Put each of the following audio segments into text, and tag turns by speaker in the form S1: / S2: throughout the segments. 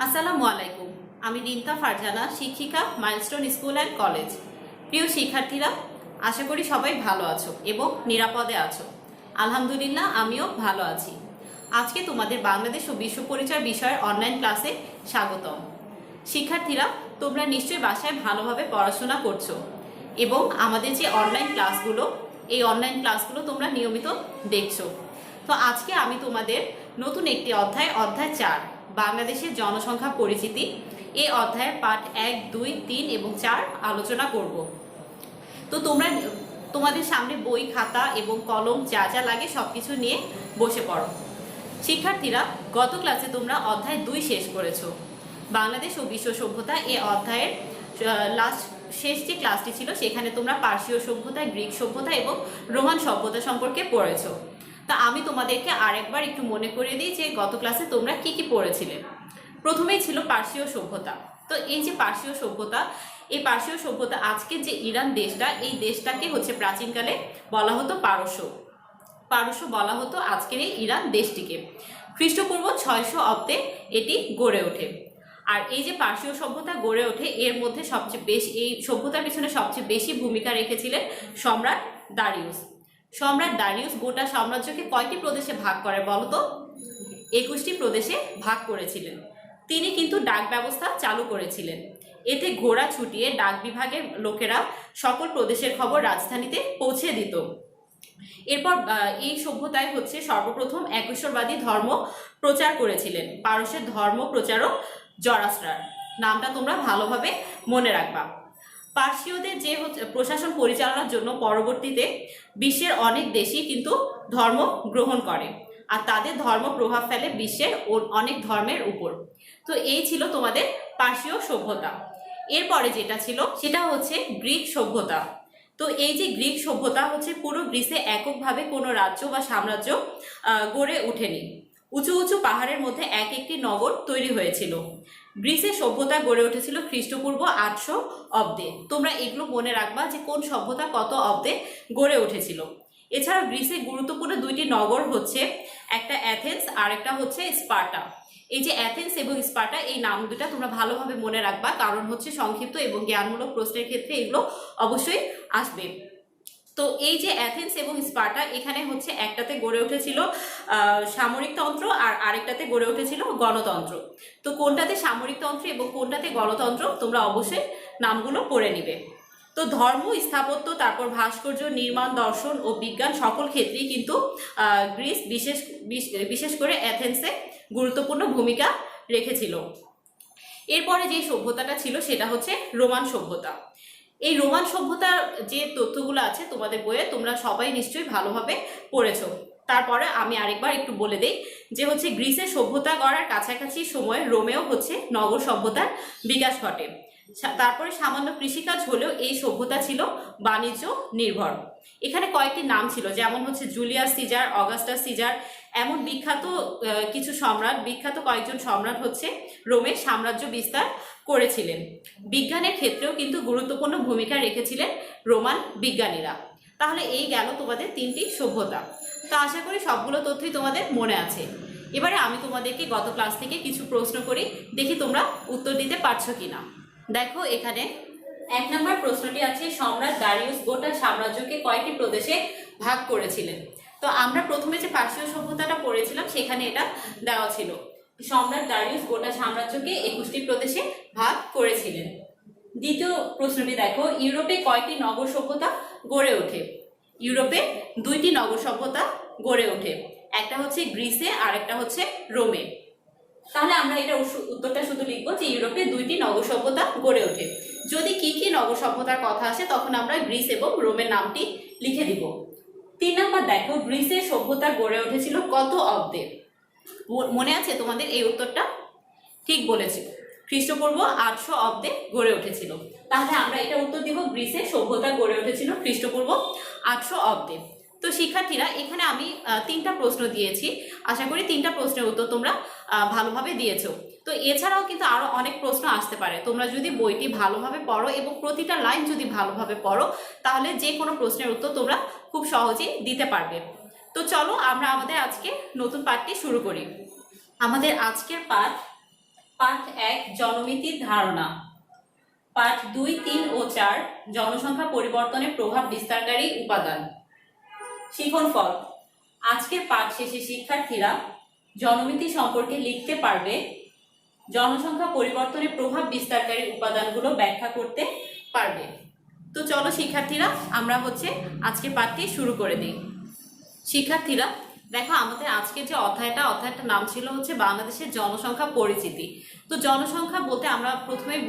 S1: আসসালামু আলাইকুম। আমি রিন্তা ফারজানা, শিক্ষিকা, মাইলস্টোন স্কুল অ্যান্ড কলেজ। প্রিয় শিক্ষার্থীরা, আশা করি সবাই ভালো আছো এবং নিরাপদে আছো। আলহামদুলিল্লাহ, আমিও ভালো আছি। আজকে তোমাদের বাংলাদেশ ও বিশ্ব পরিচয় বিষয়ের অনলাইন ক্লাসে স্বাগতম। শিক্ষার্থীরা, তোমরা নিশ্চয়ই বাসায় ভালোভাবে পড়াশোনা করছো এবং আমাদের যে অনলাইন ক্লাসগুলো, এই অনলাইন ক্লাসগুলো তোমরা নিয়মিত দেখছো। তো আজকে আমি তোমাদের নতুন একটি অধ্যায় 4 বাংলাদেশের জনসংখ্যা পরিচিতি, এই অধ্যায়ের পাঠ 1, 2, 3 এবং 4 আলোচনা করব। তো তোমরা তোমাদের সামনে বই, খাতা এবং কলম যা যা লাগে সবকিছু নিয়ে বসে পড়ো। শিক্ষার্থীরা, গত ক্লাসে তোমরা অধ্যায় 2 শেষ করেছো, বাংলাদেশ ও বিশ্ব সভ্যতা। এই অধ্যায়ের শেষ যে ক্লাসটি ছিল সেখানে তোমরা পার্সীয় সভ্যতা, গ্রিক সভ্যতা এবং রোমান সভ্যতা সম্পর্কে পড়েছো। তা আমি তোমাদেরকে আরেকবার একটু মনে করিয়ে দিই যে গত ক্লাসে তোমরা কি কি পড়েছিলে। প্রথমেই ছিল পার্সীয় সভ্যতা। তো এই যে পার্সীয় সভ্যতা, এই পার্সীয় সভ্যতা, আজকের যে ইরান দেশটা, এই দেশটাকে হচ্ছে প্রাচীনকালে বলা হতো পারস্য বলা হতো আজকের এই ইরান দেশটিকে। খ্রিস্টপূর্ব 600 অব্দে এটি গড়ে ওঠে। আর এই যে পার্সীয় সভ্যতা গড়ে ওঠে, এর মধ্যে সবচেয়ে বেশি, এই সভ্যতার পিছনে সবচেয়ে বেশি ভূমিকা রেখেছিলেন সম্রাট দারিউস। সম্রাট দারিউস গোটা সাম্রাজ্যকে কয়টি প্রদেশে ভাগ করে বলতো? 21টি প্রদেশে ভাগ করেছিলেন। তিনি কিন্তু ডাক ব্যবস্থা চালু করেছিলেন। এতে ঘোড়া ছুটিয়ে ডাক বিভাগের লোকেরা সকল প্রদেশের খবর রাজধানীতে পৌঁছে দিত। এরপর এই সভ্যতায় হচ্ছে সর্বপ্রথম একেশ্বরবাদী ধর্ম প্রচার করেছিলেন পারস্যের ধর্ম প্রচারক জরাস্ট্রার। নামটা তোমরা ভালোভাবে মনে রাখবা। পার্সীয়দের যে প্রশাসন পরিচালনার জন্য পরবর্তীতে বিশ্বের অনেক দেশই কিন্তু ধর্ম গ্রহণ করে, আর তাদের ধর্ম প্রভাব ফেলে বিশ্বের অনেক ধর্মের উপর। তো এই ছিল তোমাদের পার্সীয় সভ্যতা। এরপরে যেটা ছিল সেটা হচ্ছে গ্রিক সভ্যতা। তো এই যে গ্রিক সভ্যতা হচ্ছে পুরো গ্রিসে এককভাবে কোনো রাজ্য বা সাম্রাজ্য গড়ে ওঠেনি। উঁচু উঁচু পাহাড়ের মধ্যে এক একটি নগর তৈরি হয়েছিল। গ্রিসের সভ্যতা গড়ে উঠেছিল খ্রিস্টপূর্ব 800 অব্দে। তোমরা এগুলো মনে রাখবা যে কোন সভ্যতা কত অব্দে গড়ে উঠেছিল। এছাড়াও গ্রিসের গুরুত্বপূর্ণ 2টি নগর হচ্ছে, একটা অ্যাথেন্স আর একটা হচ্ছে স্পার্টা। এই যে অ্যাথেন্স এবং স্পার্টা, এই নাম দুটা তোমরা ভালোভাবে মনে রাখবা, কারণ হচ্ছে সংক্ষিপ্ত এবং জ্ঞানমূলক প্রশ্নের ক্ষেত্রে এগুলো অবশ্যই আসবে। তো এই যে অ্যাথেন্স এবং স্পার্টা, এখানে হচ্ছে একটাতে গড়ে উঠেছিল সামরিকতন্ত্র আর আরেকটাতে গড়ে উঠেছিল গণতন্ত্র। তো কোনটাতে সামরিকতন্ত্র এবং কোনটাতে গণতন্ত্র তোমরা অবশ্যই নামগুলো পড়ে নিবে। তো ধর্ম, স্থাপত্য, তারপর ভাস্কর্য, নির্মাণ, দর্শন ও বিজ্ঞান সকল ক্ষেত্রেই কিন্তু গ্রিস বিশেষ করে অ্যাথেন্সে গুরুত্বপূর্ণ ভূমিকা রেখেছিল। এরপরে যে সভ্যতাটা ছিল সেটা হচ্ছে রোমান সভ্যতা। এই রোমান সভ্যতার যে তথ্যগুলো আছে তোমাদের বইয়ে তোমরা সবাই নিশ্চয়ই ভালোভাবে পড়েছো। তারপরে আমি আরেকবার একটু বলে দেই যে হচ্ছে গ্রিসের সভ্যতা গড়ার কাছাকাছি সময়ে রোমেও হচ্ছে নগর সভ্যতার বিকাশ ঘটে। তারপরে সামান্য কৃষিকাজ হলেও এই সভ্যতা ছিল বাণিজ্য নির্ভর। এখানে কয়েকটি নাম ছিল, যেমন হচ্ছে জুলিয়াস সিজার, অগাস্টাস সিজার, এমন বিখ্যাত বিখ্যাত কয়েকজন সম্রাট হচ্ছে রোমের সাম্রাজ্য বিস্তার করেছিলেন। বিজ্ঞানের ক্ষেত্রেও কিন্তু গুরুত্বপূর্ণ ভূমিকা রেখেছিলেন রোমান বিজ্ঞানীরা। তাহলে এই গেল তোমাদের 3টি সভ্যতা। তো আশা করি সবগুলো তথ্যই তোমাদের মনে আছে। এবারে আমি তোমাদেরকে গত ক্লাস থেকে কিছু প্রশ্ন করি, দেখি তোমরা উত্তর দিতে পারছো কিনা। দেখো, এখানে 1 নম্বর প্রশ্নটি আছে, সম্রাট দারিউস গোটা সাম্রাজ্যকে কয়টি প্রদেশে ভাগ করেছিলেন? তো আমরা প্রথমে যে পার্সীয় সভ্যতাটা পড়েছিলাম সেখানে এটা দেওয়া ছিল, সম্রাট দারিউস গোটা সাম্রাজ্যকে 21টি প্রদেশে ভাগ করেছিলেন। দ্বিতীয় প্রশ্নটি দেখো, ইউরোপে কয়টি নগর সভ্যতা গড়ে ওঠে? ইউরোপে 2টি নগর সভ্যতা গড়ে ওঠে, একটা হচ্ছে গ্রিসে আর একটা হচ্ছে রোমে। তাহলে আমরা এটা উত্তরটা শুধু লিখবো যে ইউরোপে 2টি নগর সভ্যতা গড়ে ওঠে। যদি কি কি নগর সভ্যতার কথা আসে তখন আমরা গ্রিস এবং রোমের নামটি লিখে দিব। 3 নম্বর দেখো, গ্রিসের সভ্যতা গড়ে উঠেছিল কত অব্দে? মনে আছে তোমাদের এই উত্তরটা? ঠিক বলেছি, খ্রিস্টপূর্ব 800 অব্দে গড়ে উঠেছিল। তাহলে আমরা এটা উত্তর দিব, গ্রিসের সভ্যতা গড়ে উঠেছিল খ্রিস্টপূর্ব 800 অব্দে। তো শিক্ষার্থীরা, এখানে আমি 3টা প্রশ্ন দিয়েছি। আশা করি 3টা প্রশ্নের উত্তর তোমরা ভালোভাবে দিয়েছো। তো এছাড়াও কিন্তু আরো অনেক প্রশ্ন আসতে পারে। তোমরা যদি বইটি ভালোভাবে পড়ো এবং প্রতিটা লাইন যদি ভালোভাবে পড়ো, তাহলে যে কোনো প্রশ্নের উত্তর তোমরা খুব সহজেই দিতে পারবে। তো চলো আমরা আমাদের আজকে নতুন পাঠটি শুরু করি। আমাদের আজকের পাঠ পাঠ 1 জনমিতির ধারণা, পাঠ 2, 3 ও 4 জনসংখ্যা পরিবর্তনের প্রভাব বিস্তারকারী উপাদান। শিক্ষণফল, আজকের পাঠ শেষে শিক্ষার্থীরা জনমিতি সম্পর্কে লিখতে পারবে, জনসংখ্যা পরিবর্তনের প্রভাব বিস্তারকারী উপাদানগুলো ব্যাখ্যা করতে পারবে। তো চলো শিক্ষার্থীরা আমরা আজকের পাঠটি শুরু করে দিই। শিক্ষার্থীরা দেখো, আমাদের আজকের যে অধ্যায়টার নাম ছিল বাংলাদেশের জনসংখ্যা পরিচিতি। তো জনসংখ্যা বলতে আমরা প্রথমেই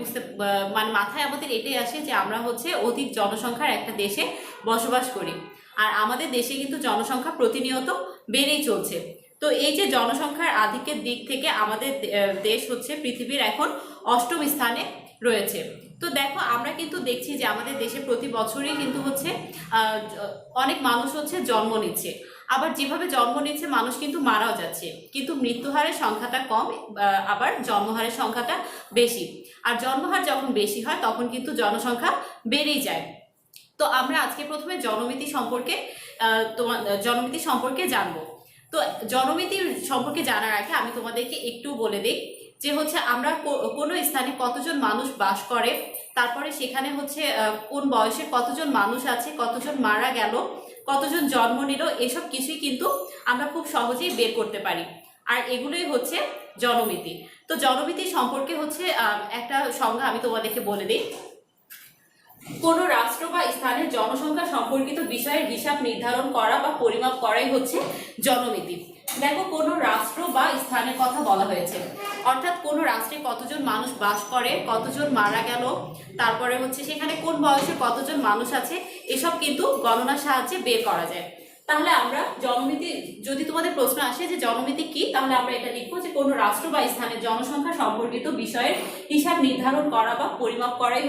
S1: মাথায় আমাদের এটাই আসে যে আমরা অধিক জনসংখ্যার একটা দেশে বসবাস করি, আর আমাদের দেশে কিন্তু জনসংখ্যা প্রতিনিয়ত বেড়েই চলছে। তো এই যে জনসংখ্যার আধিক্যের দিক থেকে আমাদের দেশ পৃথিবীর এখন 8ম স্থানে রয়েছে। তো দেখো, আমরা কিন্তু দেখছি যে আমাদের দেশে প্রতি বছরই কিন্তু অনেক মানুষ জন্ম নিচ্ছে, আবার যেভাবে জন্ম নিচ্ছে মানুষ কিন্তু মারাও যাচ্ছে, কিন্তু মৃত্যুহারের সংখ্যাটা কম, আবার জন্মহারের সংখ্যাটা বেশি। আর জন্মহার যখন বেশি হয় তখন কিন্তু জনসংখ্যা বেড়েই যায়। তো আমরা আজকে প্রথমে জনমিতি সম্পর্কে জানবো। তো জনমিতি সম্পর্কে জানার আগে আমি তোমাদেরকে একটু বলে দিই যে আমরা কোনো স্থানে কতজন মানুষ বাস করে, তারপরে সেখানে কোন বয়সে কতজন মানুষ আছে, কতজন মারা গেল, কতজন জন্ম নিল, এসব কিছুই কিন্তু আমরা খুব সহজেই বের করতে পারি, আর এগুলোই জনমিতি। তো জনমিতি সম্পর্কে একটা সংজ্ঞা আমি তোমাদেরকে বলে দিই। কোনো রাষ্ট্র বা স্থানের জনসংখ্যা সম্পর্কিত বিষয়ের হিসাব নির্ধারণ করা বা পরিমাপ করাই জনমিতি। দেখো, কোনো রাষ্ট্র বা স্থানের কথা বলা হয়েছে, অর্থাৎ কোনো রাষ্ট্রে কতজন মানুষ বাস করে, কতজন মারা গেল, তারপরে সেখানে কোন বয়সে কতজন মানুষ আছে, এসব কিন্তু গণনার সাহায্যে বের করা যায়। তাহলে আমরা জনমিতি, যদি তোমাদের প্রশ্ন আসে যে জনমিতি কি, তাহলে আমরা এটা লিখবো যে কোনো রাষ্ট্র বা স্থানের জনসংখ্যা সম্পর্কিত বিষয়ের হিসাব নির্ধারণ করা বা পরিমাপ করাই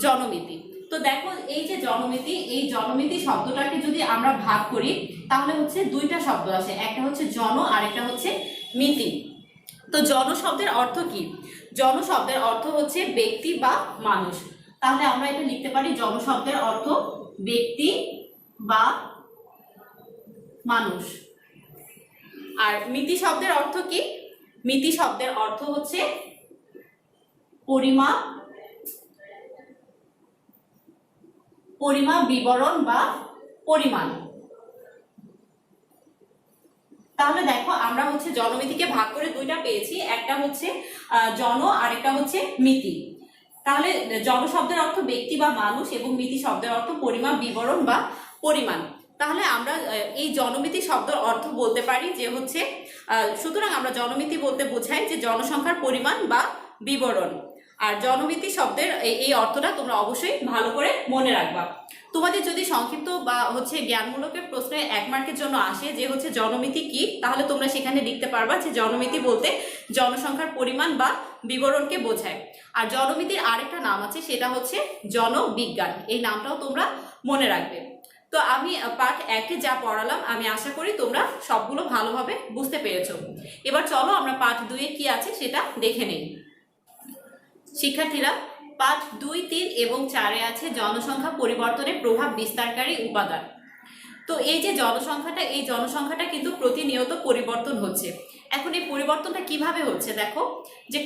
S1: জনমিতি। তো দেখো, এই যে জনমিতি, এই জনমিতি শব্দটাকে যদি আমরা ভাগ করি তাহলে দুইটা শব্দ আসে, একটা জন আর একটা মিতি। তো জন শব্দের অর্থ কি? জন শব্দের অর্থ ব্যক্তি বা মানুষ। তাহলে আমরা এটা লিখতে পারি, জন শব্দের অর্থ ব্যক্তি বা মানুষ। আর মিতি শব্দের অর্থ কি? মিতি শব্দের অর্থ পরিমাপ, বিবরণ বা পরিমাণ। তাহলে দেখো, আমরা জনমিতিকে ভাগ করে দুইটা পেয়েছি, একটা জন আর একটা মিতি। তাহলে জন শব্দের অর্থ ব্যক্তি বা মানুষ এবং মিতি শব্দের অর্থ পরিমাপ, বিবরণ বা পরিমাণ। তাহলে আমরা এই জনমিতি শব্দের অর্থ বলতে পারি যে সুতরাং আমরা জনমিতি বলতে বোঝাই যে জনসংখ্যার পরিমাণ বা বিবরণ। আর জনমিতি শব্দের এই অর্থটা তোমরা অবশ্যই ভালো করে মনে রাখবা। তোমাদের যদি সংক্ষিপ্ত বা জ্ঞানমূলকের প্রশ্নে 1 মার্কের জন্য আসে যে জনমিতি কি, তাহলে তোমরা সেখানে লিখতে পারবা যে জনমিতি বলতে জনসংখ্যার পরিমাণ বা বিবরণকে বোঝায়। আর জনমিতির আরেকটা নাম আছে, সেটা জনবিজ্ঞান। এই নামটাও তোমরা মনে রাখবে। তো আমি পাঠ 1-এ যা পড়ালাম আমি আশা করি তোমরা সবগুলো ভালোভাবে বুঝতে পেরেছো। এবার চলো আমরা পাঠ 2-এ কি আছে সেটা দেখে নেই। শিক্ষার্থীরা, পাঠ 2, 3 এবং 4-এ আছে জনসংখ্যা পরিবর্তনের প্রভাব বিস্তারকারী উপাদান। তো এই যে জনসংখ্যাটা কিন্তু প্রতিনিয়ত পরিবর্তন হচ্ছে। এখন এই পরিবর্তনটা কিভাবে হচ্ছে? দেখো, যে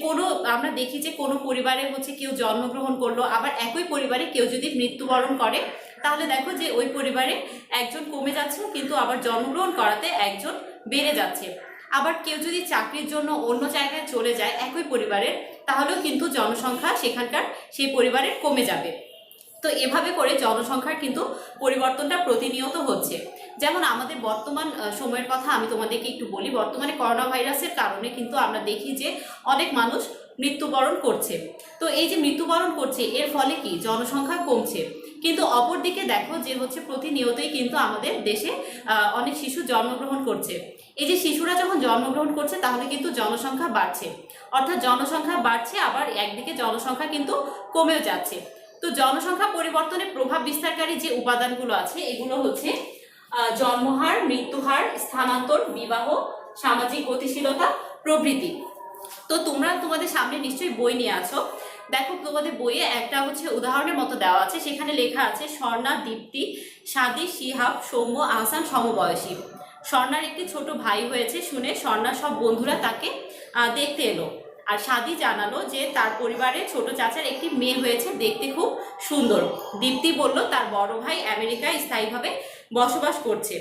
S1: আমরা দেখি যে কোনো পরিবারে কেউ জন্মগ্রহণ করলো, আবার একই পরিবারে কেউ যদি মৃত্যুবরণ করে, তাহলে দেখো যে ওই পরিবারে একজন কমে যাচ্ছে, কিন্তু আবার জন্মগ্রহণ করাতে একজন বেড়ে যাচ্ছে। আবার কেউ যদি চাকরির জন্য অন্য জায়গায় চলে যায় একই পরিবারের, তাহলেও কিন্তু জনসংখ্যা সেখানকার সেই পরিবারের কমে যাবে। তো এভাবে করে জনসংখ্যার কিন্তু পরিবর্তনটা প্রতিনিয়ত হচ্ছে। যেমন আমাদের বর্তমান সময়ের কথা আমি তোমাদেরকে একটু বলি। বর্তমানে করোনা ভাইরাসের কারণে কিন্তু আমরা দেখি যে অনেক মানুষ মৃত্যুবরণ করছে। তো এই যে মৃত্যুবরণ করছে, এর ফলে কি জনসংখ্যা কমছে। কিন্তু অপরদিকে দেখো যে প্রতিনিয়তই কিন্তু আমাদের দেশে অনেক শিশু জন্মগ্রহণ করছে। এই যে শিশুরা যখন জন্মগ্রহণ করছে, তাহলে কিন্তু জনসংখ্যা বাড়ছে, অর্থাৎ জনসংখ্যা বাড়ছে, আবার একদিকে জনসংখ্যা কিন্তু কমেও যাচ্ছে। তো জনসংখ্যা পরিবর্তনে প্রভাব বিস্তারকারী যে উপাদানগুলো আছে, এগুলো জন্মহার, মৃত্যুহার, স্থানান্তর, বিবাহ, সামাজিক গতিশীলতা প্রভৃতি। তো তোমরা তোমাদের সামনে নিশ্চয়ই বই নিয়ে আছো। দেখো, তোমাদের বইয়ে একটা উদাহরণের মতো দেওয়া আছে, সেখানে লেখা আছে স্বর্ণা, দীপ্তি, সাদি, শিহাব, সৌম্য, আহসান সমবয়সী। স্বর্ণার একটি ছোট ভাই হয়েছে শুনে স্বর্ণার সব বন্ধুরা তাকে দেখতে এলো। আর সাদি জানালো যে তার পরিবারে ছোট চাচার একটি মেয়ে হয়েছে, দেখতে খুব সুন্দর। দীপ্তি বলল তার বড় ভাই আমেরিকায় স্থায়ীভাবে বসবাস করছে।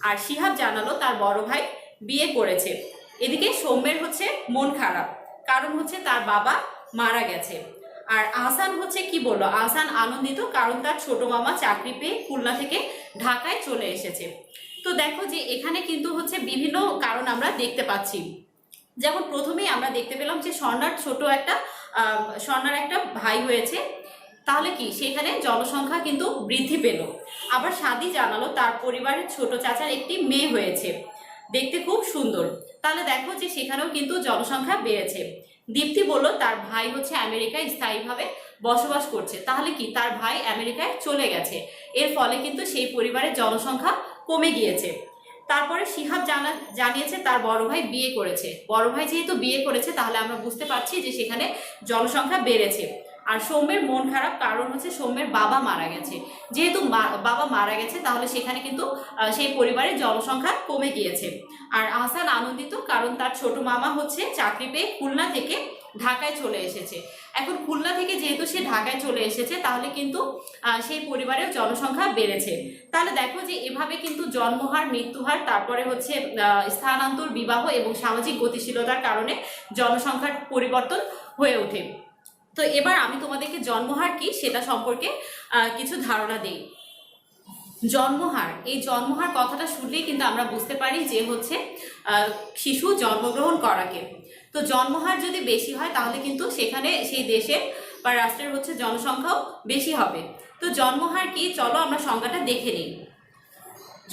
S1: আর শিহাব জানালো তার বড় ভাই বিয়ে করেছে। এদিকে সৌম্যের হচ্ছে মন খারাপ, কারণ হচ্ছে তার বাবা মারা গেছে। আর আহসান হচ্ছে কি বললো, আহসান আনন্দিত কারণ তার ছোট মামা চাকরি পেয়ে খুলনা থেকে ঢাকায় চলে এসেছে। তো দেখো যে এখানে কিন্তু হচ্ছে বিভিন্ন কারণ আমরা দেখতে পাচ্ছি। যেমন প্রথমেই আমরা দেখতে পেলাম যে স্বর্ণার একটা ভাই হয়েছে, তাহলে কি সেখানে জনসংখ্যা কিন্তু বৃদ্ধি পেল। আবার সাদি জানালো তার পরিবারের ছোট চাচার একটি মেয়ে হয়েছে, দেখতে খুব সুন্দর। তাহলে দেখো যে সেখানেও কিন্তু জনসংখ্যা বেড়েছে। দীপ্তি বলল তার ভাই হচ্ছে আমেরিকায় স্থায়ীভাবে বসবাস করছে, তাহলে কি তার ভাই আমেরিকায় চলে গেছে, এর ফলে কিন্তু সেই পরিবারের জনসংখ্যা কমে গিয়েছে। তারপরে শিহাব জানিয়েছে তার বড় ভাই বিয়ে করেছে। বড় ভাই যেহেতু বিয়ে করেছে তাহলে আমরা বুঝতে পারছি যে সেখানে জনসংখ্যা বেড়েছে। আর সৌম্যের মন খারাপ কারণ হচ্ছে সৌম্যের বাবা মারা গেছে। যেহেতু বাবা মারা গেছে তাহলে সেখানে কিন্তু সেই পরিবারের জনসংখ্যা কমে গিয়েছে। আর আহসান আনন্দিত কারণ তার ছোট মামা হচ্ছে চাকরি পেয়ে খুলনা থেকে ঢাকায় চলে এসেছে। এখন খুলনা থেকে যেহেতু সে ঢাকায় চলে এসেছে তাহলে কিন্তু সেই পরিবারের জনসংখ্যা বেড়েছে। তাহলে দেখো যে এভাবে কিন্তু জন্মহার, মৃত্যুহার, তারপরে হচ্ছে স্থানান্তর, বিবাহ এবং সামাজিক গতিশীলতার কারণে জনসংখ্যার পরিবর্তন হয়ে ওঠে। তো এবার আমি তোমাদেরকে জন্মহার কি সেটা সম্পর্কে কিছু ধারণা দিই। জন্মহার, এই জন্মহার কথাটা শুনলেই কিন্তু আমরা বুঝতে পারি যে হচ্ছে শিশু জন্মগ্রহণ করাকে। তো জন্মহার যদি বেশি হয় তাহলে কিন্তু সেখানে সেই দেশের বা রাষ্ট্রের হচ্ছে জনসংখ্যাও বেশি হবে। তো জন্মহার কি, চলো আমরা সংজ্ঞাটা দেখে নিই।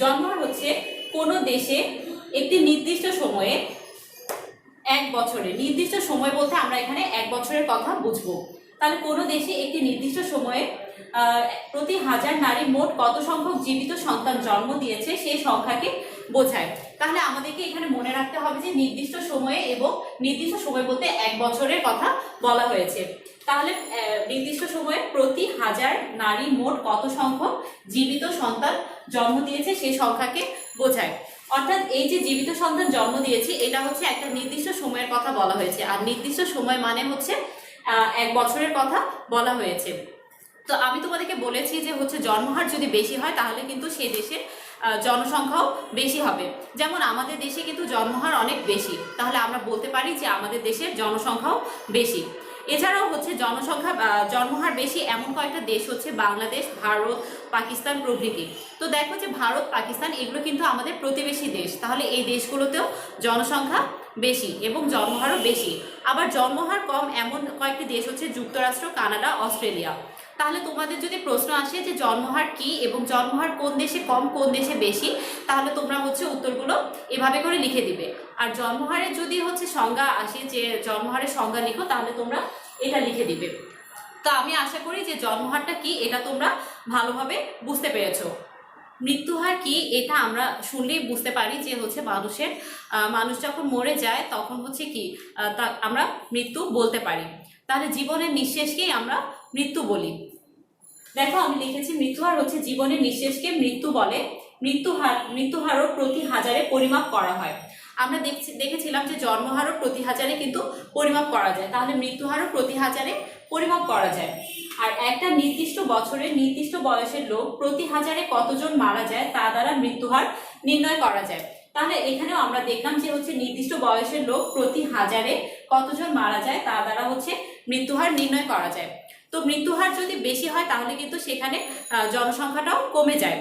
S1: জন্মহার হচ্ছে কোনো দেশে একটি নির্দিষ্ট সময়ে, এক বছরে, নির্দিষ্ট সময় বলতে আমরা এখানে এক বছরের কথা বুঝবো। তাহলে কোনো দেশে একটি নির্দিষ্ট সময়ে প্রতি হাজার নারী মোট কত সংখ্যক জীবিত সন্তান জন্ম দিয়েছে সেই সংখ্যাকে বোঝায়। তাহলে আমাদেরকে এখানে মনে রাখতে হবে যে নির্দিষ্ট সময়ে, এবং নির্দিষ্ট সময় বলতে এক বছরের কথা বলা হয়েছে। তাহলে নির্দিষ্ট সময়ে প্রতি হাজার নারী মোট কত সংখ্যক জীবিত সন্তান জন্ম দিয়েছে সেই সংখ্যাকে বোঝায়। অর্থাৎ এই যে জীবিত সন্তান জন্ম দিয়েছে এটা হচ্ছে একটা নির্দিষ্ট সময়ের কথা বলা হয়েছে। আর নির্দিষ্ট সময় মানে হচ্ছে এক বছরের কথা বলা হয়েছে। তো আমি তোমাদেরকে বলেছি যে হচ্ছে জন্মহার যদি বেশি হয় তাহলে কিন্তু সেই দেশের জনসংখ্যাও বেশি হবে। যেমন আমাদের দেশে কিন্তু জন্মহার অনেক বেশি, তাহলে আমরা বলতে পারি যে আমাদের দেশের জনসংখ্যাও বেশি। এছাড়াও হচ্ছে জন্মহার বেশি এমন কয়েকটা দেশ হচ্ছে বাংলাদেশ, ভারত, পাকিস্তান প্রভৃতি। তো দেখো যে ভারত, পাকিস্তান এগুলো কিন্তু আমাদের প্রতিবেশী দেশ, তাহলে এই দেশগুলোতেও জনসংখ্যা বেশি এবং জন্মহারও বেশি। আবার জন্মহার কম এমন কয়েকটি দেশ হচ্ছে যুক্তরাষ্ট্র, কানাডা, অস্ট্রেলিয়া। তাহলে তোমাদের যদি প্রশ্ন আসে যে জন্মহার কি এবং জন্মহার কোন দেশে কম কোন দেশে বেশি, তাহলে তোমরা হচ্ছে উত্তরগুলো এভাবে করে লিখে দিবে। আর জন্মহারের যদি হচ্ছে সংজ্ঞা আসে যে জন্মহারের সংজ্ঞা লিখো, তাহলে তোমরা এটা লিখে দিবে। তো আমি আশা করি যে জন্মহারটা কি এটা তোমরা ভালোভাবে বুঝতে পেরেছো। মৃত্যুহার কি এটা আমরা শুনলেই বুঝতে পারি যে হচ্ছে মানুষ যখন মরে যায় তখন হচ্ছে কি আমরা মৃত্যু বলতে পারি। তাহলে জীবনের নিঃশেষকেই আমরা মৃত্যু বলি। দেখো আমি লিখেছি মৃত্যুহার হচ্ছে জীবনের নিঃশেষকে মৃত্যু বলে। মৃত্যুহারও প্রতি হাজারে পরিমাপ করা হয়। আমরা দেখেছিলাম যে জন্মহারও প্রতি হাজারে কিন্তু পরিমাপ করা যায়, তাহলে মৃত্যুহারও প্রতি হাজারে পরিমাপ করা যায়। আর একটা নির্দিষ্ট বছরে নির্দিষ্ট বয়সের লোক প্রতি হাজারে কতজন মারা যায় তা দ্বারা মৃত্যুহার নির্ণয় করা যায়। তাহলে এখানেও আমরা দেখলাম যে হচ্ছে নির্দিষ্ট বয়সের লোক প্রতি হাজারে কতজন মারা যায় তা দ্বারা হচ্ছে মৃত্যুহার নির্ণয় করা যায়। তো মৃত্যুহার যদি বেশি হয় তাহলে কিন্তু সেখানে জনসংখ্যাটাও কমে যায়।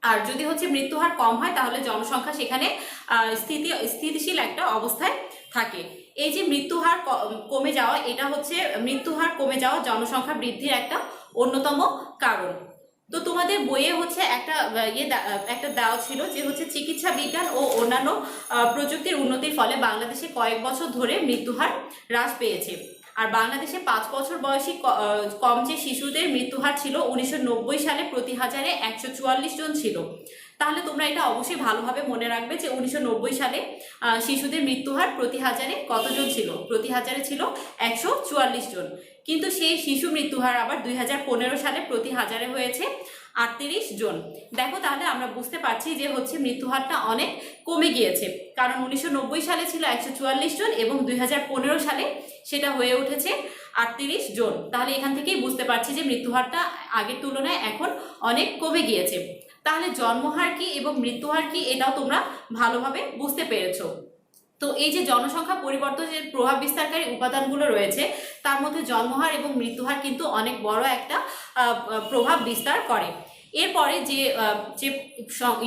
S1: আর যদি হচ্ছে মৃত্যুহার কম হয় তাহলে জনসংখ্যা সেখানে স্থিতিশীল একটা অবস্থায় থাকে। এই যে মৃত্যুহার কমে যাওয়া, এটা হচ্ছে মৃত্যুহার কমে যাওয়া জনসংখ্যা বৃদ্ধির একটা অন্যতম কারণ। তো তোমাদের বইয়ে হচ্ছে একটা দেওয়া ছিল যে হচ্ছে চিকিৎসা বিজ্ঞান ও অন্যান্য প্রযুক্তির উন্নতির ফলে বাংলাদেশে কয়েক বছর ধরে মৃত্যুহার হ্রাস পেয়েছে। আর বাংলাদেশে 5 বছর বয়সী কম যে শিশুদের মৃত্যুহার ছিল 1990 সালে প্রতি হাজারে 144 জন ছিল। তাহলে তোমরা এটা অবশ্যই ভালোভাবে মনে রাখবে যে 1990 সালে শিশুদের মৃত্যুহার প্রতি হাজারে কতজন ছিল? প্রতি হাজারে ছিল 144 জন। কিন্তু সেই শিশু মৃত্যুহার আবার 2015 সালে প্রতি হাজারে হয়েছে 38 জন। দেখো তাহলে আমরা বুঝতে পারছি যে হচ্ছে মৃত্যুহারটা অনেক কমে গিয়েছে, কারণ 1990 সালে ছিল 144 জন এবং 2015 সালে সেটা হয়ে উঠেছে 38 জন। তাহলে এখান থেকেই বুঝতে পারছি যে মৃত্যুহারটা আগের তুলনায় এখন অনেক কমে গিয়েছে। তাহলে জন্মহার কি এবং মৃত্যুহার কি এটাও তোমরা ভালোভাবে বুঝতে পেরেছো। তো এই যে জনসংখ্যা পরিবর্তনের প্রভাব বিস্তারকারী উপাদানগুলো রয়েছে তার মধ্যে জন্মহার এবং মৃত্যুহার কিন্তু অনেক বড় একটা প্রভাব বিস্তার করে। এরপরে যে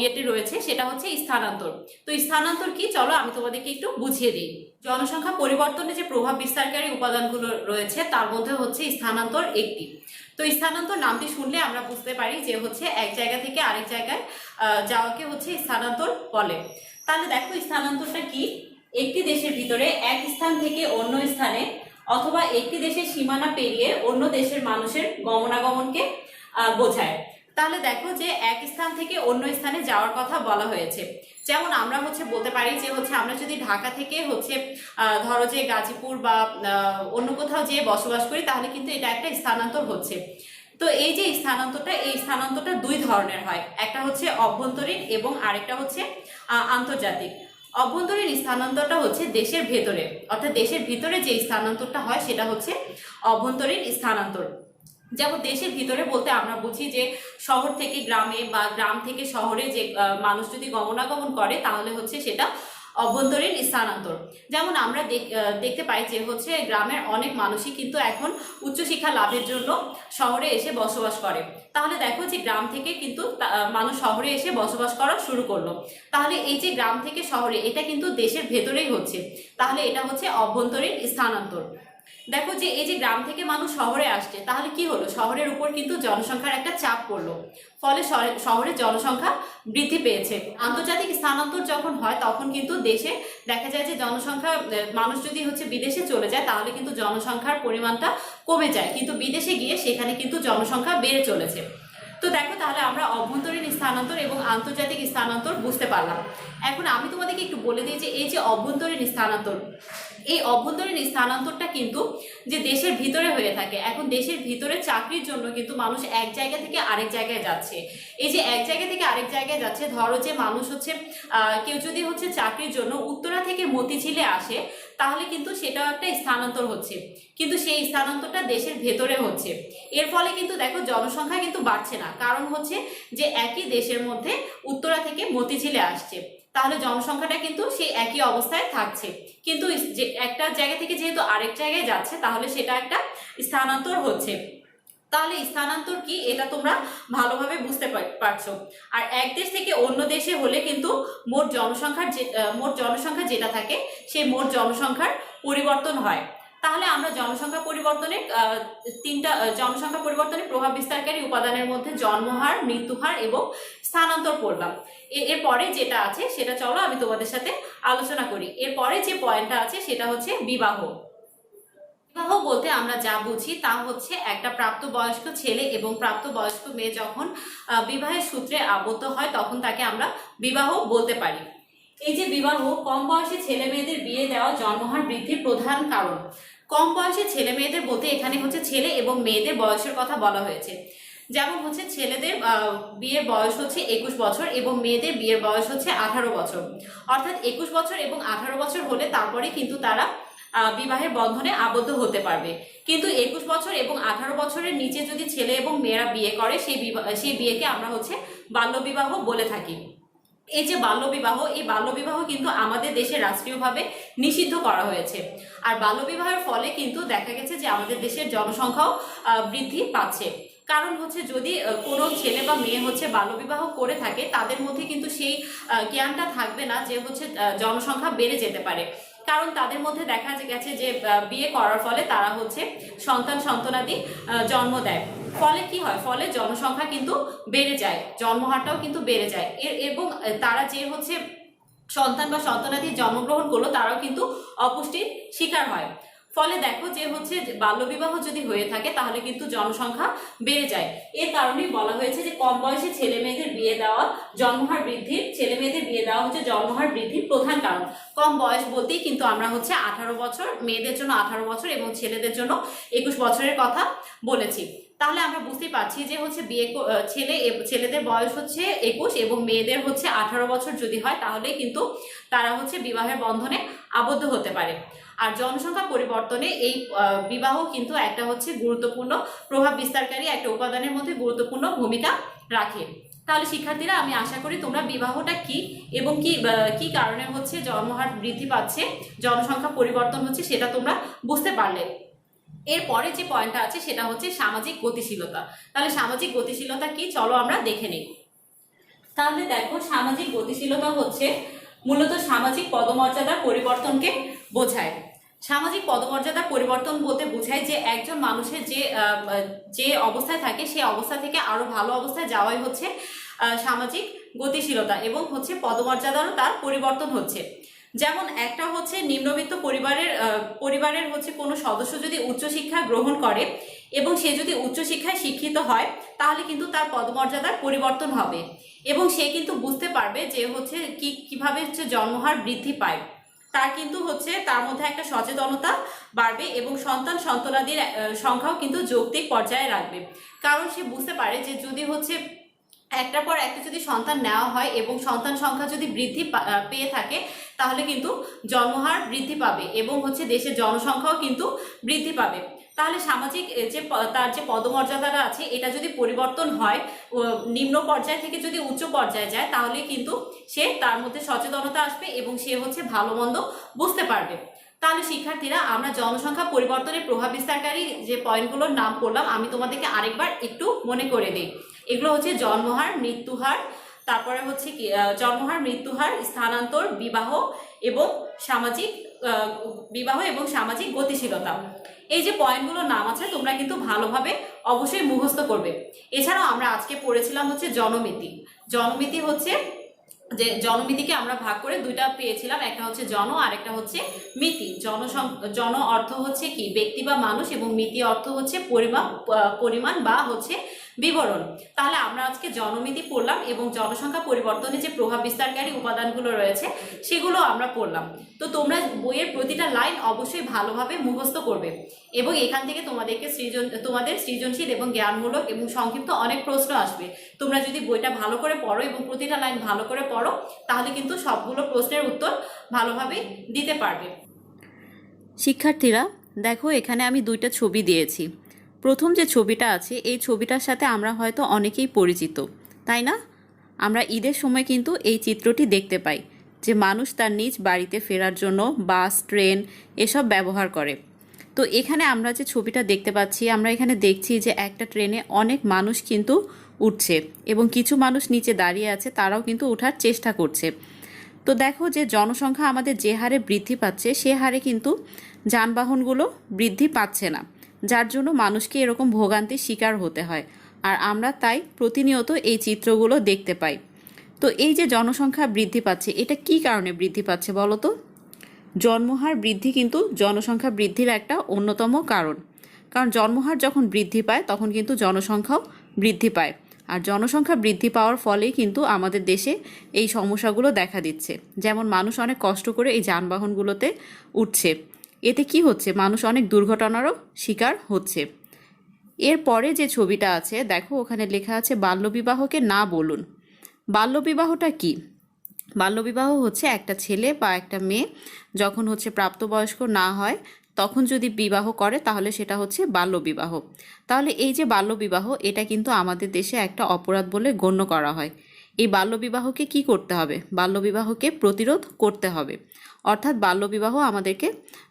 S1: ইয়েটি রয়েছে সেটা হচ্ছে স্থানান্তর। তো স্থানান্তর কি, চলো আমি তোমাদেরকে একটু বুঝিয়ে দিই। জনসংখ্যা পরিবর্তনে যে প্রভাব বিস্তারকারী উপাদানগুলো রয়েছে তার মধ্যে হচ্ছে স্থানান্তর একটি। তো স্থানান্তর নামটি শুনলে আমরা বুঝতে পারি যে হচ্ছে এক জায়গা থেকে আরেক জায়গায় যাওয়াকে হচ্ছে স্থানান্তর বলে। তাহলে দেখো স্থানান্তরটা কি, একটি দেশের ভিতরে এক স্থান থেকে অন্য স্থানে অথবা একটি দেশের সীমানা পেরিয়ে অন্য দেশের মানুষের গমনাগমনকে বোঝায়। তাহলে দেখো যে এক স্থান থেকে অন্য স্থানে যাওয়ার কথা বলা হয়েছে। যেমন আমরা হচ্ছে বলতে পারি যে হচ্ছে আমরা যদি ঢাকা থেকে হচ্ছে ধরো যে গাজীপুর বা অন্য কোথাও যেয়ে বসবাস করি তাহলে কিন্তু এটা একটা স্থানান্তর হচ্ছে। তো এই যে স্থানান্তরটা দুই ধরনের হয়, একটা হচ্ছে অভ্যন্তরীণ এবং আরেকটা হচ্ছে আন্তর্জাতিক। অভ্যন্তরীণ স্থানান্তরটা হচ্ছে দেশের ভেতরে, অর্থাৎ দেশের ভিতরে যে স্থানান্তরটা হয় সেটা হচ্ছে অভ্যন্তরীণ স্থানান্তর। যেমন দেশের ভিতরে বলতে আমরা বুঝি যে শহর থেকে গ্রামে বা গ্রাম থেকে শহরে যে মানুষ যদি গমনাগমন করে তাহলে হচ্ছে সেটা অভ্যন্তরীণ স্থানান্তর। যেমন আমরা দেখতে পাই যে হচ্ছে গ্রামের অনেক মানুষই কিন্তু এখন উচ্চশিক্ষা লাভের জন্য শহরে এসে বসবাস করে। তাহলে দেখো যে গ্রাম থেকে কিন্তু মানুষ শহরে এসে বসবাস করা শুরু করলো। তাহলে এই যে গ্রাম থেকে শহরে এটা কিন্তু দেশের ভেতরেই হচ্ছে, তাহলে এটা হচ্ছে অভ্যন্তরীণ স্থানান্তর। দেখো যে এই যে গ্রাম থেকে মানুষ শহরে আসছে তাহলে কি হলো, শহরের উপর কিন্তু জনসংখ্যার একটা চাপ পড়লো, ফলে শহরের জনসংখ্যা বৃদ্ধি পেয়েছে। আন্তর্জাতিক স্থানান্তর যখন হয় তখন কিন্তু দেশে দেখা যায় যে জনসংখ্যা মানুষ যদি হচ্ছে বিদেশে চলে যায় তাহলে কিন্তু জনসংখ্যার পরিমাণটা কমে যায়, কিন্তু বিদেশে গিয়ে সেখানে কিন্তু জনসংখ্যা বেড়ে চলেছে। তো দেখো তাহলে আমরা অভ্যন্তরীণ স্থানান্তর এবং আন্তর্জাতিক স্থানান্তর বুঝতে পারলাম। এখন আমি তোমাদেরকে একটু বলে দিই যে এই যে অভ্যন্তরীণ স্থানান্তর, এই অভ্যন্তরীণ স্থানান্তরটা কিন্তু যে দেশের ভিতরে হয়ে থাকে। এখন দেশের ভিতরে চাকরির জন্য কিন্তু মানুষ এক জায়গা থেকে আরেক জায়গায় যাচ্ছে। এই যে এক জায়গা থেকে আরেক জায়গায় যাচ্ছে, ধরো যে মানুষ হচ্ছে কেউ যদি হচ্ছে চাকরির জন্য উত্তরা থেকে মতিঝিলে আসে তাহলে কিন্তু সেটাও একটা স্থানান্তর হচ্ছে, কিন্তু সেই স্থানান্তরটা দেশের ভেতরে হচ্ছে। এর ফলে কিন্তু দেখো জনসংখ্যা কিন্তু বাড়ছে না, কারণ হচ্ছে যে একই দেশের মধ্যে উত্তরা থেকে মতিঝিলে আসছে, তাহলে জনসংখ্যাটা কিন্তু সেই একই অবস্থায় থাকছে, কিন্তু যে একটা জায়গা থেকে যেহেতু আরেক জায়গায় যাচ্ছে তাহলে সেটা একটা স্থানান্তর হচ্ছে। তাহলে স্থানান্তর কি এটা তোমরা ভালোভাবে বুঝতে পারছো। আর এক দেশ থেকে অন্য দেশে হলে কিন্তু মোট জনসংখ্যা যেটা থাকে সেই মোট জনসংখ্যার পরিবর্তন হয়। তাহলে আমরা জনসংখ্যা পরিবর্তনের প্রভাব বিস্তারকারী উপাদানের মধ্যে জন্মহার, মৃত্যুহার এবং স্থানান্তর পড়লাম। এরপরে যেটা আছে সেটা চলো আমি তোমাদের সাথে আলোচনা করি। এরপরে যে পয়েন্টটা আছে সেটা হচ্ছে বিবাহ। বিবাহ বলতে আমরা যা বুঝি তা হচ্ছে একটা প্রাপ্তবয়স্ক ছেলে এবং প্রাপ্তবয়স্ক মেয়ে যখন বিবাহের সূত্রে আবদ্ধ হয় তখন তাকে আমরা বিবাহ বলতে পারি। এই যে বিবাহ কম বয়সে ছেলে মেয়েদের বিয়ে দেওয়া জন্মহার বৃদ্ধির প্রধান কারণ। কম বয়সে ছেলে মেয়েদের বলতে এখানে হচ্ছে ছেলে এবং মেয়েদের বয়সের কথা বলা হয়েছে। যেমন হচ্ছে ছেলেদের বিয়ের বয়স হচ্ছে 21 বছর এবং মেয়েদের বিয়ের বয়স হচ্ছে 18 বছর, অর্থাৎ 21 বছর এবং 18 বছর হলে তারপরে কিন্তু তারা বিবাহের বন্ধনে আবদ্ধ হতে পারবে। কিন্তু 21 বছর এবং 18 বছরের নিচে যদি ছেলে এবং মেয়েরা বিয়ে করে সেই বিয়েকে আমরা হচ্ছে বাল্যবিবাহ বলে থাকি। এই যে বাল্যবিবাহ, এই বাল্যবিবাহ কিন্তু আমাদের দেশে রাষ্ট্রীয়ভাবে নিষিদ্ধ করা হয়েছে। আর বাল্যবিবাহের ফলে কিন্তু দেখা গেছে যে আমাদের দেশের জনসংখ্যাও বৃদ্ধি পাচ্ছে। কারণ হচ্ছে যদি কোনো ছেলে বা মেয়ে হচ্ছে বাল্যবিবাহ করে থাকে তাদের মধ্যে কিন্তু সেই জ্ঞানটা থাকবে না যে হচ্ছে জনসংখ্যা বেড়ে যেতে পারে। কারণ তাদের মধ্যে দেখা গেছে যে বিয়ে করার ফলে তারা হচ্ছে সন্তানাদি জন্ম দেয়, ফলে কি হয়, ফলে জনসংখ্যা কিন্তু বেড়ে যায়, জন্মহারটাও কিন্তু বেড়ে যায়। এবং তারা যে হচ্ছে সন্তান বা সন্তানাদি জন্মগ্রহণ করলো তারাও কিন্তু অপুষ্টির শিকার হয়। ফলে দেখো যে হচ্ছে বাল্যবিবাহ যদি হয়ে থাকে তাহলে কিন্তু জনসংখ্যা বেড়ে যায়। এর কারণেই বলা হয়েছে যে কম বয়সে ছেলে মেয়েদের বিয়ে দেওয়া জন্মহার বৃদ্ধির ছেলে মেয়েদের বিয়ে দেওয়া হচ্ছে জন্মহার বৃদ্ধির প্রধান কারণ। কম বয়স বলতেই কিন্তু আমরা হচ্ছে 18 বছর, মেয়েদের জন্য 18 বছর এবং ছেলেদের জন্য 21 বছরের কথা বলেছি। তাহলে আমরা বুঝতেই পারছি যে হচ্ছে ছেলেদের বয়স হচ্ছে 21 এবং মেয়েদের হচ্ছে 18 বছর যদি হয় তাহলে কিন্তু তারা হচ্ছে বিবাহের বন্ধনে আবদ্ধ হতে পারে। আর জনসংখ্যা পরিবর্তনে এই বিবাহ কিন্তু একটা হচ্ছে গুরুত্বপূর্ণ প্রভাব বিস্তারকারী একটা উপাদানের মধ্যে গুরুত্বপূর্ণ ভূমিকা রাখে। তাহলে শিক্ষার্থীরা, আমি আশা করি তোমরা বিবাহটা কি এবং কি কারণে হচ্ছে জন্মহার বৃদ্ধি পাচ্ছে, জনসংখ্যা পরিবর্তন হচ্ছে, সেটা তোমরা বুঝতে পারলে। এরপরে যে পয়েন্টটা আছে সেটা হচ্ছে সামাজিক গতিশীলতা। তাহলে সামাজিক গতিশীলতা কি, চলো আমরা দেখে নিই। তাহলে দেখো, সামাজিক গতিশীলতা হচ্ছে মূলত সামাজিক পদমর্যাদার পরিবর্তনকে বোঝায়। সামাজিক পদমর্যাদার পরিবর্তন বলতে বোঝায় যে একজন মানুষের যে অবস্থায় থাকে সেই অবস্থা থেকে আরো ভালো অবস্থায় যাওয়াই হচ্ছে সামাজিক গতিশীলতা, এবং হচ্ছে পদমর্যাদারও তার পরিবর্তন হচ্ছে। যেমন একটা হচ্ছে নিম্নবিত্ত পরিবারের হচ্ছে কোনো সদস্য যদি উচ্চশিক্ষা গ্রহণ করে এবং সে যদি উচ্চশিক্ষায় শিক্ষিত হয় তাহলে কিন্তু তার পদমর্যাদার পরিবর্তন হবে এবং সে কিন্তু বুঝতে পারবে যে হচ্ছে কিভাবে হচ্ছে জন্মহার বৃদ্ধি পায়। তার কিন্তু হচ্ছে তার মধ্যে একটা সচেতনতা বাড়বে এবং সন্তানাদির সংখ্যাও কিন্তু যৌক্তিক পর্যায়ে রাখবে। কারণ সে বুঝতে পারে যে যদি হচ্ছে একটার পর একটা যদি সন্তান নেওয়া হয় এবং সন্তান সংখ্যা যদি বৃদ্ধি পেয়ে থাকে তাহলে কিন্তু জন্মহার বৃদ্ধি পাবে এবং হচ্ছে দেশের জনসংখ্যাও কিন্তু বৃদ্ধি পাবে। তাহলে সামাজিক তার যে পদমর্যাদাটা আছে এটা যদি পরিবর্তন হয়, নিম্ন পর্যায় থেকে যদি উচ্চ পর্যায়ে যায় তাহলে কিন্তু তার মধ্যে সচেতনতা আসবে এবং সে হচ্ছে ভালো মন্দ বুঝতে পারবে। তাহলে শিক্ষার্থীরা, আমরা জনসংখ্যা পরিবর্তনের প্রভাব বিস্তারকারী যে পয়েন্টগুলোর নাম করলাম আমি তোমাদেরকে আরেকবার একটু মনে করে দিই। এগুলো হচ্ছে জন্মহার, মৃত্যুহার, তারপরে হচ্ছে কি জন্মহার, মৃত্যুহার, স্থানান্তর, বিবাহ এবং সামাজিক গতিশীলতা। এই যে পয়েন্টগুলোর নাম আছে তোমরা কিন্তু ভালোভাবে অবশ্যই মুখস্থ করবে। এছাড়াও আমরা আজকে পড়েছিলাম হচ্ছে জনমিতি। জনমিতি হচ্ছে যে জনমিতিকে আমরা ভাগ করে দুইটা পেয়েছিলাম, একটা হচ্ছে জন আর একটা হচ্ছে মিতি। জন অর্থ হচ্ছে কি ব্যক্তি বা মানুষ এবং মিতি অর্থ হচ্ছে পরিমাণ বা হচ্ছে বিবরণ। তাহলে আমরা আজকে জনমিতি পড়লাম এবং জনসংখ্যা পরিবর্তনে যে প্রভাব বিস্তারকারী উপাদানগুলো রয়েছে সেগুলো আমরা পড়লাম। তো তোমরা বইয়ের প্রতিটা লাইন অবশ্যই ভালোভাবে মুখস্থ করবে এবং এখান থেকে তোমাদের সৃজনশীল এবং জ্ঞানমূলক এবং সংক্ষিপ্ত অনেক প্রশ্ন আসবে। তোমরা যদি বইটা ভালো করে পড়ো এবং প্রতিটা লাইন ভালো করে পড়ো তাহলে কিন্তু সবগুলো প্রশ্নের উত্তর ভালোভাবে দিতে পারবে। শিক্ষার্থীরা দেখো, এখানে আমি দুইটা ছবি দিয়েছি। প্রথম যে ছবিটা আছে এই ছবিটার সাথে আমরা হয়তো অনেকেই পরিচিত, তাই না? আমরা ঈদের সময় কিন্তু এই চিত্রটি দেখতে পাই যে মানুষ তার নিজ বাড়িতে ফেরার জন্য বাস, ট্রেন এসব ব্যবহার করে। তো এখানে আমরা যে ছবিটা দেখতে পাচ্ছি, আমরা এখানে দেখছি যে একটা ট্রেনে অনেক মানুষ কিন্তু উঠছে এবং কিছু মানুষ নিচে দাঁড়িয়ে আছে, তারাও কিন্তু ওঠার চেষ্টা করছে। তো দেখো যে জনসংখ্যা আমাদের যে হারে বৃদ্ধি পাচ্ছে সে হারে কিন্তু যানবাহনগুলো বৃদ্ধি পাচ্ছে না, যার জন্য মানুষকে এরকম ভোগান্তির শিকার হতে হয়। আর আমরা তাই প্রতিনিয়ত এই চিত্রগুলো দেখতে পাই। তো এই যে জনসংখ্যা বৃদ্ধি পাচ্ছে, এটা কি কারণে বৃদ্ধি পাচ্ছে বলো তো? জন্মহার বৃদ্ধি কিন্তু জনসংখ্যা বৃদ্ধির একটা অন্যতম কারণ। কারণ জন্মহার যখন বৃদ্ধি পায় তখন কিন্তু জনসংখ্যাও বৃদ্ধি পায়, আর জনসংখ্যা বৃদ্ধি পাওয়ার ফলেই কিন্তু আমাদের দেশে এই সমস্যাগুলো দেখা দিচ্ছে। যেমন মানুষ অনেক কষ্ট করে এই যানবাহনগুলোতে উঠছে, এতে কি হচ্ছে, মানুষ অনেক দুর্ঘটনারও শিকার হচ্ছে। এরপরে যে ছবিটা আছে দেখো, ওখানে লেখা আছে বাল্যবিবাহকে না বলুন। বাল্যবিবাহটা কি? বাল্যবিবাহ হচ্ছে একটা ছেলে বা একটা মেয়ে যখন হচ্ছে প্রাপ্তবয়স্ক না হয় তখন যদি বিবাহ করে তাহলে সেটা হচ্ছে বাল্যবিবাহ। তাহলে এই যে বাল্যবিবাহ, এটা কিন্তু আমাদের দেশে একটা অপরাধ বলে গণ্য করা হয়। এই বাল্যবিবাহকে কি করতে হবে? বাল্যবিবাহকে প্রতিরোধ করতে হবে, অর্থাৎ বাল্যবিবাহ আমাদেরকে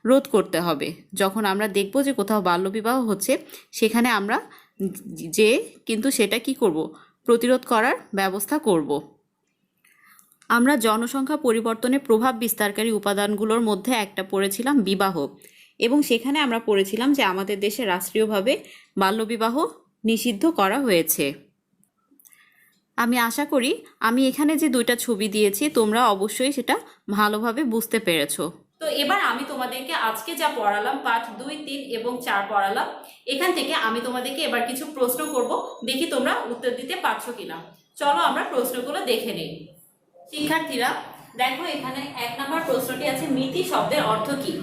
S1: রোধ করতে হবে। যখন আমরা দেখব যে কোথাও বাল্যবিবাহ হচ্ছে সেখানে আমরা কিন্তু সেটা কি করব? প্রতিরোধ করার ব্যবস্থা করব। আমরা জনসংখ্যা পরিবর্তনে প্রভাব বিস্তারকারী উপাদানগুলোর মধ্যে একটা পড়েছিলাম বিবাহ, এবং সেখানে আমরা পড়েছিলাম যে আমাদের দেশে রাষ্ট্রীয়ভাবে বাল্যবিবাহ নিষিদ্ধ করা হয়েছে। আমি আশা করি আমি এখানে যে দুইটা ছবি দিয়েছি তোমরা অবশ্যই সেটা ভালোভাবে বুঝতে পেরেছো। তো এবার আমি তোমাদেরকে আজকে যা পড়ালাম পাঠ 2, 3 এবং 4 পড়ালাম, এখান থেকে আমি তোমাদেরকে এবার কিছু প্রশ্ন করব, দেখি তোমরা উত্তর দিতে পারছো কিনা। চলো আমরা প্রশ্নগুলো দেখে নেই। শিক্ষার্থীরা দেখো, এখানে 1 নম্বর প্রশ্নটি আছে, মিতি শব্দের অর্থ কি?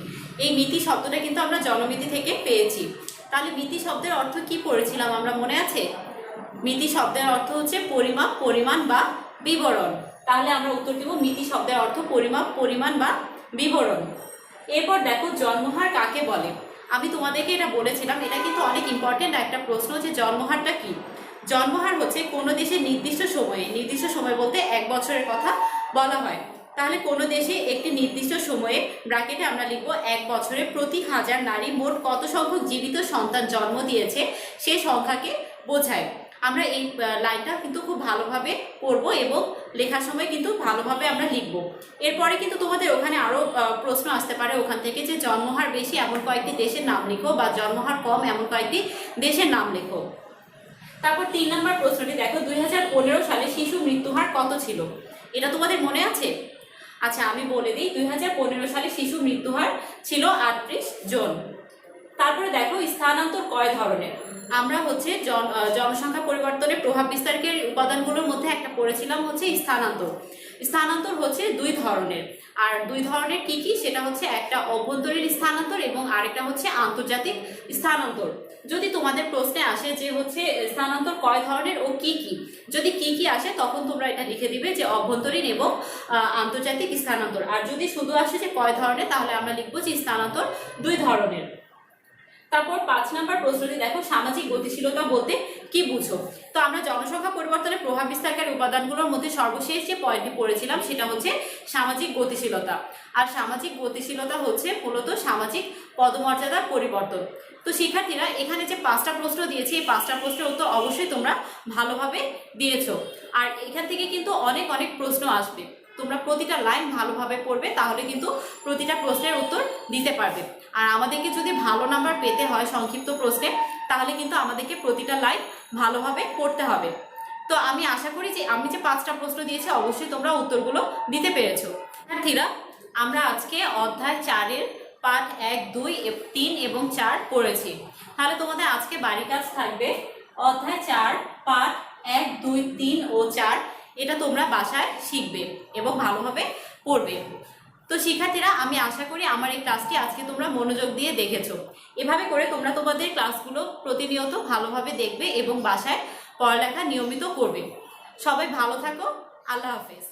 S1: এই মিতি শব্দটা কিন্তু আমরা জনমিতি থেকে পেয়েছি। তাহলে মিতি শব্দের অর্থ কি পড়েছিলাম আমরা, মনে আছে? মিতি শব্দের অর্থ হচ্ছে পরিমাপ, পরিমাণ বা বিবরণ। তাহলে আমরা উত্তর দিব মিতি শব্দের অর্থ পরিমাপ, পরিমাণ বা বিবরণ। এরপর দেখো, জন্মহার কাকে বলে? আমি তোমাদেরকে এটা বলেছিলাম, এটা কিন্তু অনেক ইম্পর্টেন্ট একটা প্রশ্ন, যে জন্মহারটা কি। জন্মহার হচ্ছে কোনো দেশের নির্দিষ্ট সময় বলতে 1 বছরের কথা বলা হয়। তাহলে কোনো দেশে একটি নির্দিষ্ট সময়ে, ব্র্যাকেটে আমরা লিখব 1 বছরে প্রতি 1000 নারী মোট কত সংখ্যক জীবিত সন্তান জন্ম দিয়েছে সেই সংখ্যাকে বোঝায়। আমরা এই লাইনটা কিন্তু খুব ভালোভাবে পড়বো এবং লেখার সময় কিন্তু ভালোভাবে আমরা লিখবো। এরপরে কিন্তু তোমাদের ওখানে আরও প্রশ্ন আসতে পারে ওখান থেকে, যে জন্মহার বেশি এমন কয়েকটি দেশের নাম লিখো, বা জন্মহার কম এমন কয়েকটি দেশের নাম লেখো। তারপর 3 নম্বর প্রশ্নটি দেখো, 2015 সালে শিশু মৃত্যুহার কত ছিল? এটা তোমাদের মনে আছে? আচ্ছা, আমি বলে দিই, 2015 সালে শিশু মৃত্যুহার ছিল 38 জন। তারপরে দেখো, স্থানান্তর কয় ধরনের? আমরা হচ্ছে জনসংখ্যা পরিবর্তনের প্রভাব বিস্তারকের উপাদানগুলোর মধ্যে একটা পড়েছিলাম হচ্ছে স্থানান্তর। স্থানান্তর হচ্ছে 2 ধরনের। আর 2 ধরনের কি কি, সেটা হচ্ছে একটা অভ্যন্তরীণ স্থানান্তর এবং আরেকটা হচ্ছে আন্তর্জাতিক স্থানান্তর। যদি তোমাদের প্রশ্নে আসে যে হচ্ছে স্থানান্তর কয় ধরনের ও কি কি, যদি কি কি আসে তখন তোমরা এটা লিখে দিবে যে অভ্যন্তরীণ এবং আন্তর্জাতিক স্থানান্তর। আর যদি শুধু আসে যে কয় ধরনের, তাহলে আমরা লিখবো যে স্থানান্তর 2 ধরনের। তারপর 5 নম্বর প্রশ্নটি দেখো, সামাজিক গতিশীলতা বলতে কি বুঝো? তো আমরা জনসংখ্যা পরিবর্তনের প্রভাব বিস্তারকারী উপাদানগুলোর মধ্যে সর্বশেষ যে পয়েন্টটি পড়েছিলাম সেটা হচ্ছে সামাজিক গতিশীলতা। আর সামাজিক গতিশীলতা হচ্ছে মূলত সামাজিক পদমর্যাদার পরিবর্তন। তো শিক্ষার্থীরা, এখানে যে 5টা প্রশ্ন দিয়েছি, এই 5টা প্রশ্নের উত্তর অবশ্যই তোমরা ভালোভাবে দিয়েছো। আর এখান থেকে কিন্তু অনেক অনেক প্রশ্ন আসবে। তোমরা প্রতিটা লাইন ভালোভাবে পড়বে, তাহলে কিন্তু প্রতিটা প্রশ্নের উত্তর দিতে পারবে। আর আমাদেরকে যদি ভালো নাম্বার পেতে হয় সংক্ষিপ্ত প্রশ্নে, তাহলে কিন্তু আমাদেরকে প্রতিটা লাইন ভালোভাবে পড়তে হবে। তো আমি আশা করি যে আমি যে 5টা প্রশ্ন দিয়েছি অবশ্যই তোমরা উত্তরগুলো দিতে পেরেছো। শিক্ষার্থীরা, আমরা আজকে অধ্যায় 4-এর পাঠ 1, 2, 3 এবং 4 পড়েছি। তাহলে তোমাদের আজকে বাড়ি কাজ থাকবে অধ্যায় 4 পাঠ 1, 2, 3 ও 4, এটা তোমরা বাসায় শিখবে এবং ভালোভাবে পড়বে। তো শিক্ষার্থীরা, আমি আশা করি আমার এই ক্লাসটি আজকে তোমরা মনোযোগ দিয়ে দেখেছো। এভাবে করে তোমরা তোমাদের ক্লাসগুলো প্রতিনিয়ত ভালোভাবে দেখবে এবং বাসায় পড়ালেখা নিয়মিত করবে। সবাই ভালো থাকো। আল্লাহ হাফেজ।